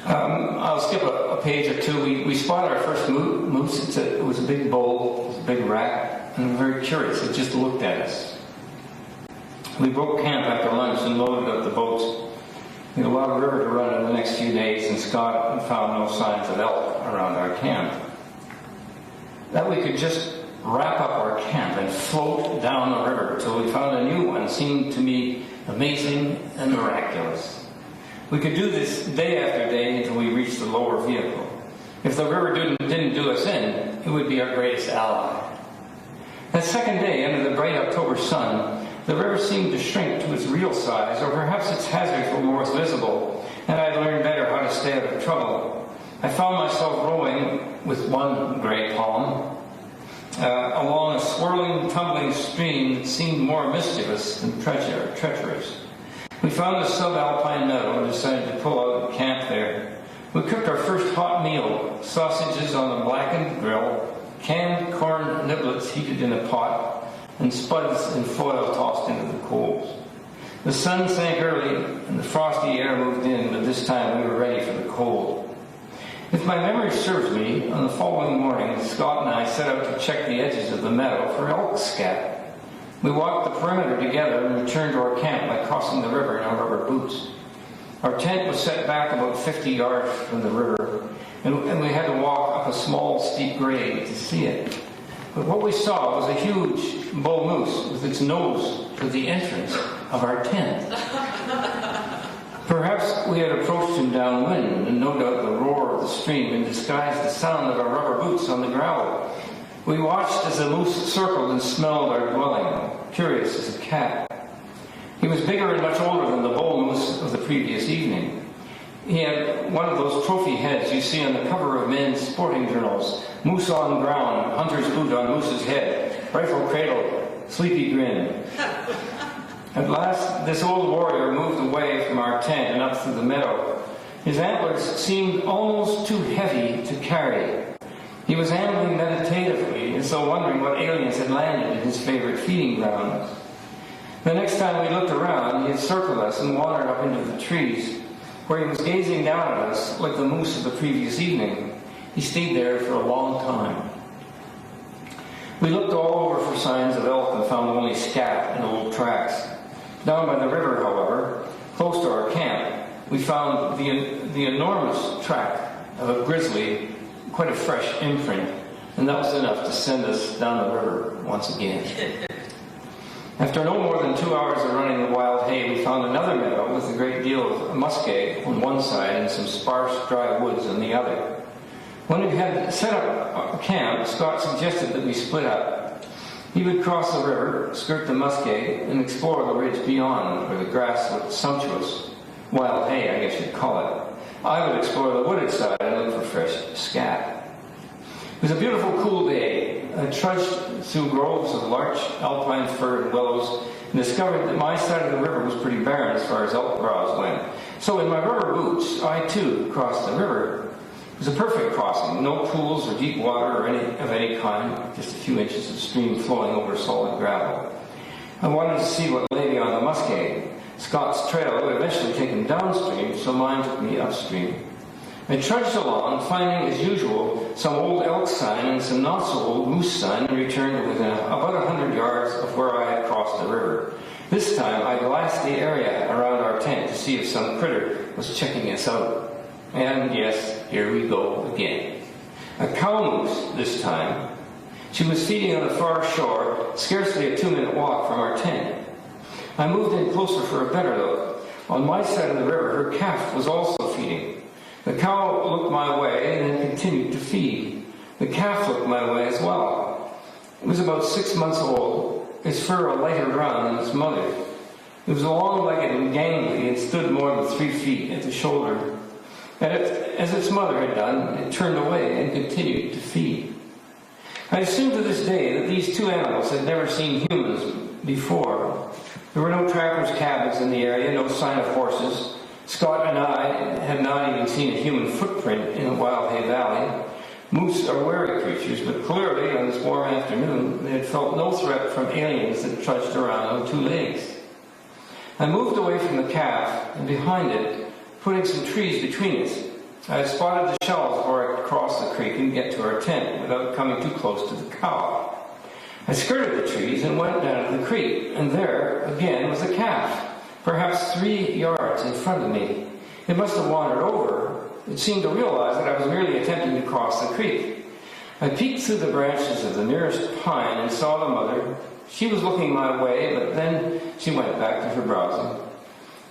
I'll skip a page or two. We spotted our first moose. It was a big bull, it was a big rat, and we were very curious. It just looked at us. We broke camp after lunch and loaded up the boats. We had a lot of river to run in the next few days, and Scott found no signs of elk around our camp. That we could just wrap up our camp and float down the river till we found a new one seemed to me amazing and miraculous. We could do this day after day until we reached the lower vehicle. If the river didn't do us in, it would be our greatest ally. That second day, under the bright October sun, the river seemed to shrink to its real size, or perhaps its hazards were more visible, and I'd learned better how to stay out of trouble. I found myself rowing with one gray palm along a swirling, tumbling stream that seemed more mischievous than treacherous. We found a subalpine meadow and decided to pull out and camp there. We cooked our first hot meal, sausages on a blackened grill, canned corn niblets heated in a pot, and spuds in foil tossed into the coals. The sun sank early, and the frosty air moved in, but this time we were ready for the cold. If my memory serves me, on the following morning, Scott and I set out to check the edges of the meadow for elk scat. We walked the perimeter together and returned to our camp by crossing the river in our rubber boots. Our tent was set back about 50 yards from the river, and we had to walk up a small, steep grade to see it. But what we saw was a huge bull moose with its nose to the entrance of our tent. Perhaps we had approached him downwind, and no doubt the roar of the stream had disguised the sound of our rubber boots on the gravel. We watched as the moose circled and smelled our dwelling, curious as a cat. He was bigger and much older than the bull moose of the previous evening. He had one of those trophy heads you see on the cover of men's sporting journals. Moose on ground, hunter's boot on moose's head, rifle cradle, sleepy grin. At last, this old warrior moved away from our tent and up through the meadow. His antlers seemed almost too heavy to carry. He was ambling meditatively, as though wondering what aliens had landed in his favorite feeding grounds. The next time we looked around, he had circled us and wandered up into the trees, where he was gazing down at us like the moose of the previous evening. He stayed there for a long time. We looked all over for signs of elk and found only scat and old tracks. Down by the river, however, close to our camp, we found the enormous track of a grizzly, quite a fresh imprint, and that was enough to send us down the river once again. After no more than 2 hours of running the wild hay, we found another meadow with a great deal of muskeg on one side and some sparse, dry woods on the other. When we had set up a camp, Scott suggested that we split up. He would cross the river, skirt the muskeg, and explore the ridge beyond, where the grass looked sumptuous. Wild hay, I guess you'd call it. I would explore the wooded side and look for fresh scat. It was a beautiful, cool day. I trudged through groves of larch, alpine fir, and willows, and discovered that my side of the river was pretty barren as far as elk browse went. So in my rubber boots, I too crossed the river. It was a perfect crossing, no pools or deep water or of any kind, just a few inches of stream flowing over solid gravel. I wanted to see what lay beyond the muskeg. Scott's trail would eventually take him downstream, so mine took me upstream. I trudged along, finding, as usual, some old elk sign and some not-so-old moose sign, and returned to within about 100 yards of where I had crossed the river. This time, I glassed the area around our tent to see if some critter was checking us out. And yes, here we go again. A cow moose this time. She was feeding on the far shore, scarcely a 2-minute walk from our tent. I moved in closer for a better look. On my side of the river, her calf was also feeding. The cow looked my way and then continued to feed. The calf looked my way as well. It was about 6 months old, its fur a lighter brown than its mother. It was long-legged and gangly and stood more than 3 feet at the shoulder. As its mother had done, it turned away and continued to feed. I assume to this day that these two animals had never seen humans before. There were no trappers' cabins in the area, no sign of horses. Scott and I had not even seen a human footprint in the Wild Hay Valley. Moose are wary creatures, but clearly on this warm afternoon they had felt no threat from aliens that trudged around on 2 legs. I moved away from the calf, and behind it, putting some trees between us, I had spotted the shells before I could cross the creek and get to our tent without coming too close to the cow. I skirted the trees and went down to the creek, and there, again, was a calf, perhaps 3 yards in front of me. It must have wandered over. It seemed to realize that I was merely attempting to cross the creek. I peeked through the branches of the nearest pine and saw the mother. She was looking my way, but then she went back to her browsing.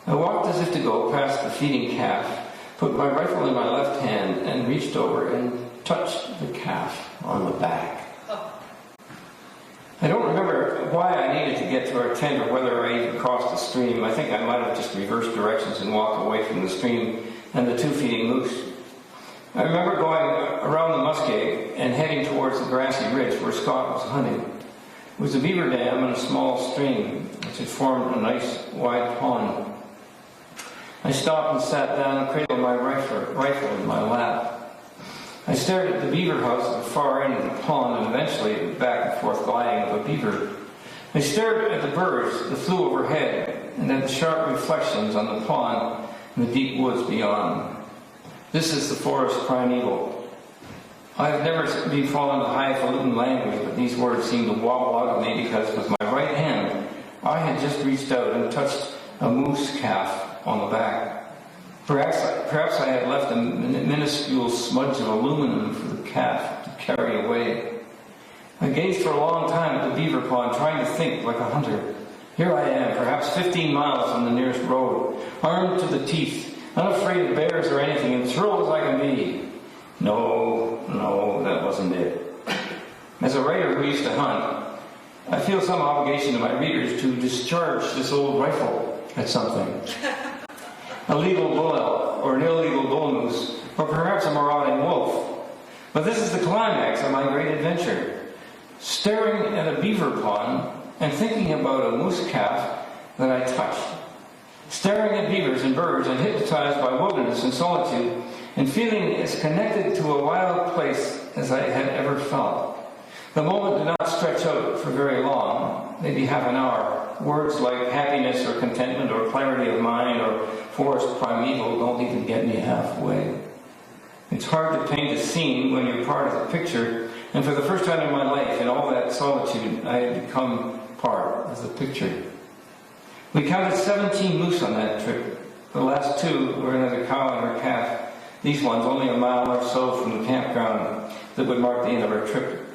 I walked as if to go past the feeding calf, put my rifle in my left hand, and reached over and touched the calf on the back. I don't remember why I needed to get to our tent or whether I even crossed the stream. I think I might have just reversed directions and walked away from the stream and the 2 feeding moose. I remember going around the muskeg and heading towards the grassy ridge where Scott was hunting. It was a beaver dam and a small stream which had formed a nice wide pond. I stopped and sat down and cradled my rifle in my lap. I stared at the beaver house at the far end of the pond and eventually at the back and forth gliding of a beaver. I stared at the birds that flew overhead and at the sharp reflections on the pond and the deep woods beyond. This is the forest primeval. I have never been fallen to highfalutin language, but these words seemed to wobble out of me because with my right hand I had just reached out and touched a moose calf on the back. Perhaps I had left a minuscule smudge of aluminum for the calf to carry away. I gazed for a long time at the beaver pond, trying to think like a hunter. Here I am, perhaps 15 miles from the nearest road, armed to the teeth, unafraid of bears or anything, and thrilled as I can be. No, that wasn't it. As a writer who used to hunt, I feel some obligation to my readers to discharge this old rifle at something. A legal bull elk, or an illegal bull moose, or perhaps a marauding wolf. But this is the climax of my great adventure. Staring at a beaver pond and thinking about a moose calf that I touched. Staring at beavers and birds and hypnotized by wilderness and solitude and feeling as connected to a wild place as I had ever felt. The moment did not stretch out for very long, maybe half an hour. Words like happiness or contentment or clarity of mind or forest primeval don't even get me halfway. It's hard to paint a scene when you're part of the picture, and for the first time in my life, in all that solitude, I had become part of the picture. We counted 17 moose on that trip. The last 2 were another cow and her calf. These ones only a mile or so from the campground that would mark the end of our trip.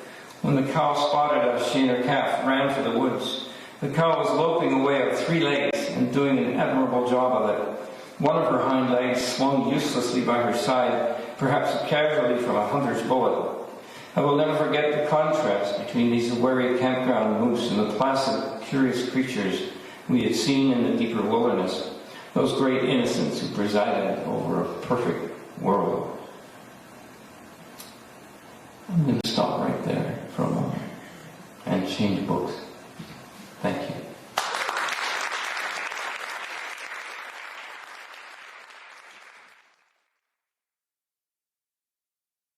When the cow spotted us, she and her calf ran for the woods. The cow was loping away on 3 legs and doing an admirable job of it. One of her hind legs swung uselessly by her side, perhaps casually from a hunter's bullet. I will never forget the contrast between these wary campground moose and the placid, curious creatures we had seen in the deeper wilderness, those great innocents who presided over a perfect